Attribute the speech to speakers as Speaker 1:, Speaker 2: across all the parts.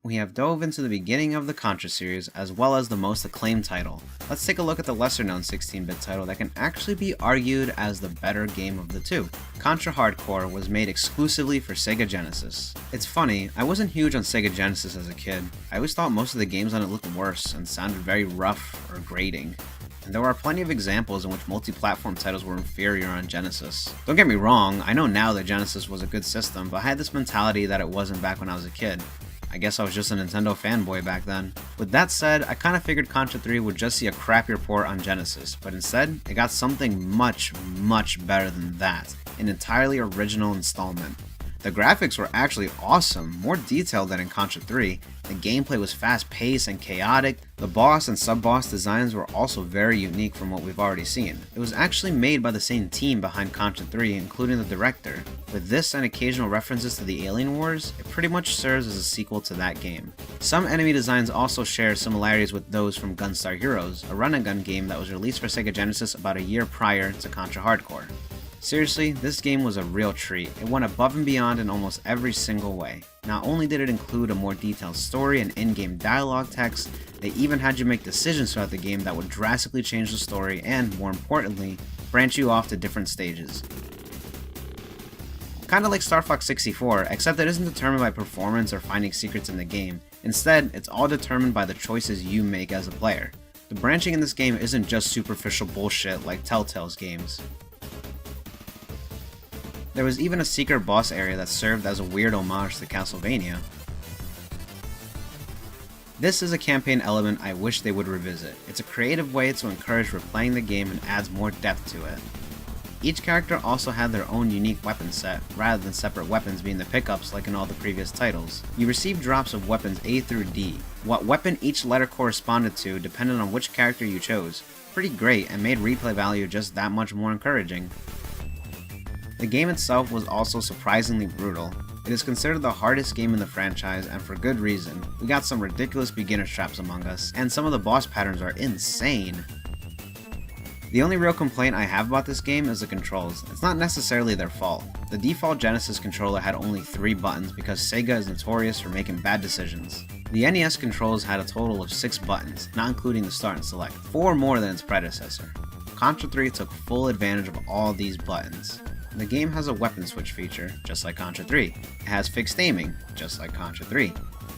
Speaker 1: We have dove into the beginning of the Contra series, as well as the most acclaimed title. Let's take a look at the lesser known 16-bit title that can actually be argued as the better game of the two. Contra Hardcore was made exclusively for Sega Genesis. It's funny, I wasn't huge on Sega Genesis as a kid. I always thought most of the games on it looked worse and sounded very rough or grating. And there are plenty of examples in which multi-platform titles were inferior on Genesis. Don't get me wrong, I know now that Genesis was a good system, but I had this mentality that it wasn't back when I was a kid. I guess I was just a Nintendo fanboy back then. With that said, I kinda figured Contra 3 would just see a crappier port on Genesis, but instead, it got something much better than that. An entirely original installment. The graphics were actually awesome, more detailed than in Contra 3. The gameplay was fast-paced and chaotic. The boss and sub-boss designs were also very unique from what we've already seen. It was actually made by the same team behind Contra 3, including the director. With this and occasional references to the Alien Wars, it pretty much serves as a sequel to that game. Some enemy designs also share similarities with those from Gunstar Heroes, a run-and-gun game that was released for Sega Genesis about a year prior to Contra Hardcore. Seriously, this game was a real treat. It went above and beyond in almost every single way. Not only did it include a more detailed story and in-game dialogue text, they even had you make decisions throughout the game that would drastically change the story and, more importantly, branch you off to different stages. Kinda like Star Fox 64, except it isn't determined by performance or finding secrets in the game. Instead, it's all determined by the choices you make as a player. The branching in this game isn't just superficial bullshit like Telltale's games. There was even a secret boss area that served as a weird homage to Castlevania. This is a campaign element I wish they would revisit. It's a creative way to encourage replaying the game and adds more depth to it. Each character also had their own unique weapon set, rather than separate weapons being the pickups like in all the previous titles. You received drops of weapons A through D. What weapon each letter corresponded to depended on which character you chose. Pretty great, and made replay value just that much more encouraging. The game itself was also surprisingly brutal. It is considered the hardest game in the franchise, and for good reason. We got some ridiculous beginner traps among us, and some of the boss patterns are insane. The only real complaint I have about this game is the controls. It's not necessarily their fault. The default Genesis controller had only 3 buttons because Sega is notorious for making bad decisions. The NES controls had a total of 6 buttons, not including the start and select, 4 more than its predecessor. Contra 3 took full advantage of all these buttons. The game has a weapon switch feature, just like Contra 3. It has fixed aiming, just like Contra 3.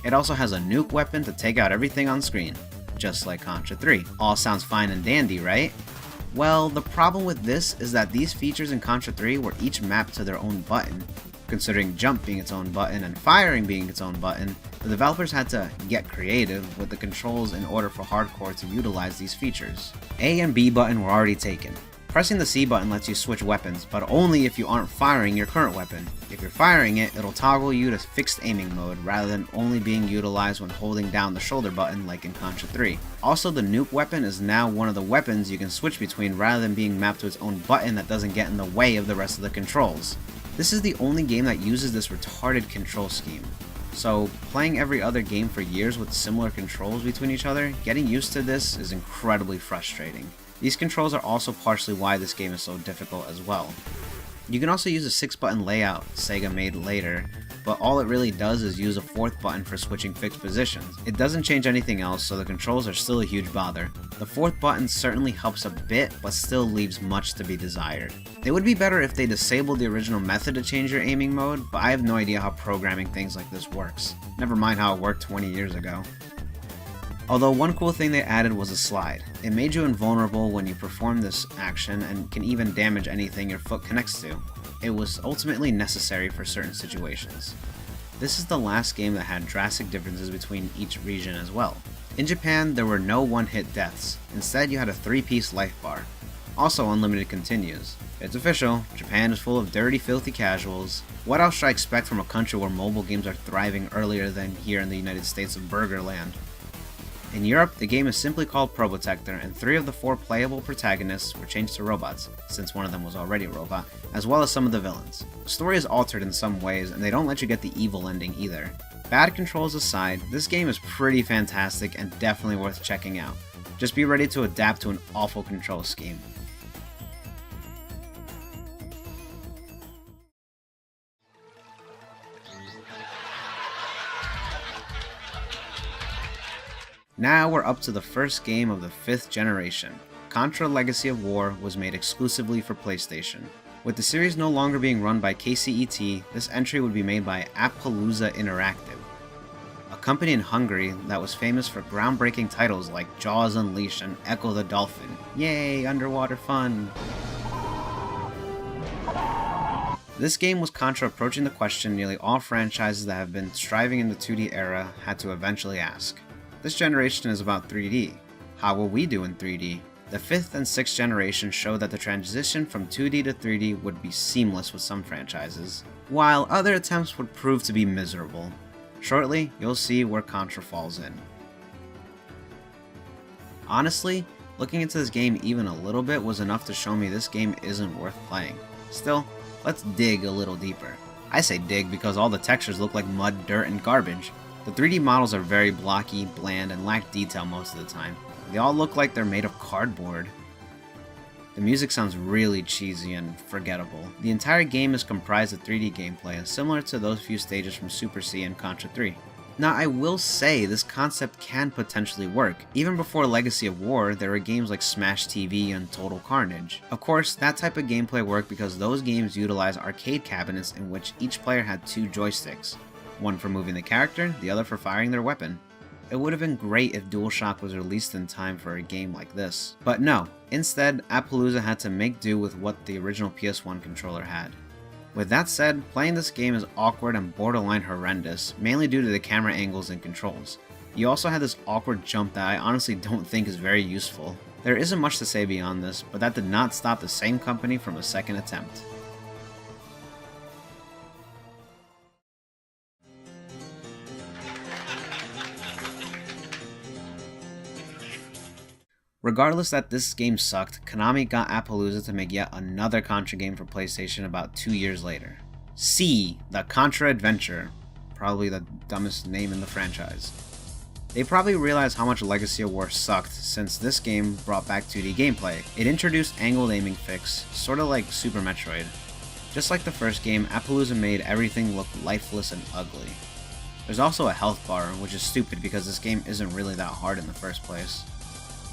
Speaker 1: It also has a nuke weapon to take out everything on screen, just like Contra 3. All sounds fine and dandy, right? Well, the problem with this is that these features in Contra 3 were each mapped to their own button. Considering jump being its own button and firing being its own button, the developers had to get creative with the controls in order for Hardcore to utilize these features. A and B button were already taken. Pressing the C button lets you switch weapons, but only if you aren't firing your current weapon. If you're firing it, it'll toggle you to fixed aiming mode, rather than only being utilized when holding down the shoulder button like in Contra 3. Also, the nuke weapon is now one of the weapons you can switch between rather than being mapped to its own button that doesn't get in the way of the rest of the controls. This is the only game that uses this retarded control scheme. So, playing every other game for years with similar controls between each other, getting used to this is incredibly frustrating. These controls are also partially why this game is so difficult as well. You can also use a 6-button layout Sega made later, but all it really does is use a 4th button for switching fixed positions. It doesn't change anything else, so the controls are still a huge bother. The 4th button certainly helps a bit, but still leaves much to be desired. It would be better if they disabled the original method to change your aiming mode, but I have no idea how programming things like this works. Never mind how it worked 20 years ago. Although one cool thing they added was a slide. It made you invulnerable when you perform this action and can even damage anything your foot connects to. It was ultimately necessary for certain situations. This is the last game that had drastic differences between each region as well. In Japan, there were no one-hit deaths. Instead, you had a 3-piece life bar. Also unlimited continues. It's official, Japan is full of dirty, filthy casuals. What else should I expect from a country where mobile games are thriving earlier than here in the United States of Burgerland? In Europe, the game is simply called Probotector, and 3 of the 4 playable protagonists were changed to robots, since one of them was already a robot, as well as some of the villains. The story is altered in some ways, and they don't let you get the evil ending either. Bad controls aside, this game is pretty fantastic and definitely worth checking out. Just be ready to adapt to an awful control scheme. Now we're up to the first game of the 5th generation. Contra Legacy of War was made exclusively for PlayStation. With the series no longer being run by KCET, this entry would be made by Appaloosa Interactive, a company in Hungary that was famous for groundbreaking titles like Jaws Unleashed and Echo the Dolphin. Yay, underwater fun! This game was Contra approaching the question nearly all franchises that have been striving in the 2D era had to eventually ask. This generation is about 3D. How will we do in 3D? The 5th and 6th generation showed that the transition from 2D to 3D would be seamless with some franchises, while other attempts would prove to be miserable. Shortly, you'll see where Contra falls in. Honestly, looking into this game even a little bit was enough to show me this game isn't worth playing. Still, let's dig a little deeper. I say dig because all the textures look like mud, dirt, and garbage. The 3D models are very blocky, bland, and lack detail most of the time. They all look like they're made of cardboard. The music sounds really cheesy and forgettable. The entire game is comprised of 3D gameplay and similar to those few stages from Super C and Contra 3. Now I will say this concept can potentially work. Even before Legacy of War, there were games like Smash TV and Total Carnage. Of course, that type of gameplay worked because those games utilize arcade cabinets in which each player had 2 joysticks, one for moving the character, the other for firing their weapon. It would have been great if DualShock was released in time for a game like this. But no, instead, Appaloosa had to make do with what the original PS1 controller had. With that said, playing this game is awkward and borderline horrendous, mainly due to the camera angles and controls. You also had this awkward jump that I honestly don't think is very useful. There isn't much to say beyond this, but that did not stop the same company from a second attempt. Regardless that this game sucked, Konami got Appaloosa to make yet another Contra game for PlayStation about 2 years later. C, the Contra Adventure, probably the dumbest name in the franchise. They probably realized how much Legacy of War sucked since this game brought back 2D gameplay. It introduced angled aiming fix, sorta like Super Metroid. Just like the first game, Appaloosa made everything look lifeless and ugly. There's also a health bar, which is stupid because this game isn't really that hard in the first place.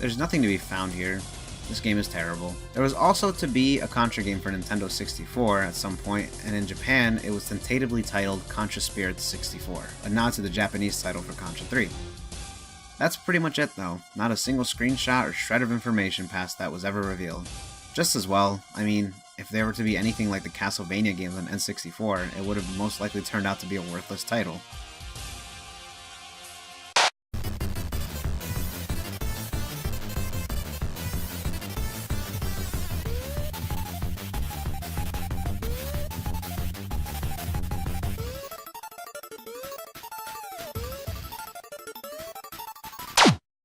Speaker 1: There's nothing to be found here. This game is terrible. There was also to be a Contra game for Nintendo 64 at some point, and in Japan it was tentatively titled Contra Spirits 64, a nod to the Japanese title for Contra 3. That's pretty much it though. Not a single screenshot or shred of information past that was ever revealed. Just as well, I mean, if there were to be anything like the Castlevania games on N64, it would have most likely turned out to be a worthless title.